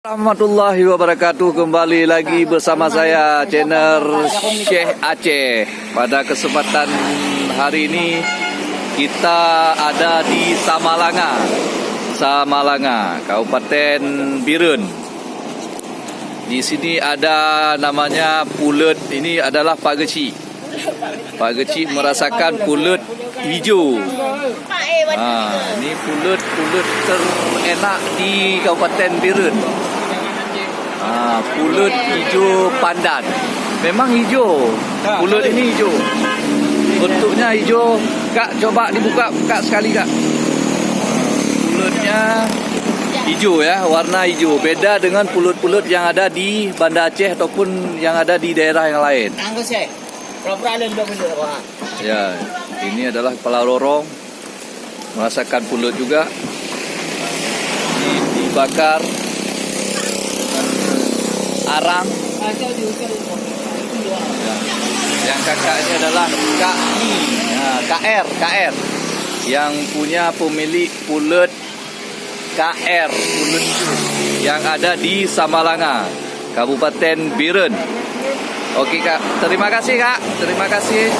Warahmatullahi wabarakatuh. Kembali lagi bersama saya channel Syekh Aceh. Pada kesempatan hari ini kita ada di Samalanga, Kabupaten Birun. Di sini ada namanya pulut. Ini adalah Pak Geci. Pak Geci merasakan pulut hijau. Ini pulut terenak di Kabupaten Birun. Pulut hijau pandan. Memang hijau. Pulut ini hijau. Bentuknya hijau. Kak, coba dibuka Kak sekali Kak. Pulutnya hijau ya, warna hijau. Beda dengan pulut-pulut yang ada di Banda Aceh ataupun yang ada di daerah yang lain. Ya, ini adalah kepala lorong. Merasakan pulut juga. Ini dibakar arang. Ya. Yang kakak ini adalah KI, KR, yang punya pemilik pulut KR, pulut yang ada di Samalanga, Kabupaten Birun. Oke Kak, terima kasih Kak, terima kasih.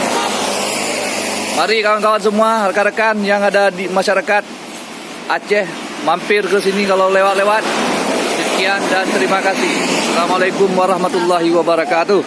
Mari kawan-kawan semua, rekan-rekan yang ada di masyarakat Aceh, mampir ke sini kalau lewat-lewat. Sekian dan terima kasih. Assalamualaikum warahmatullahi wabarakatuh.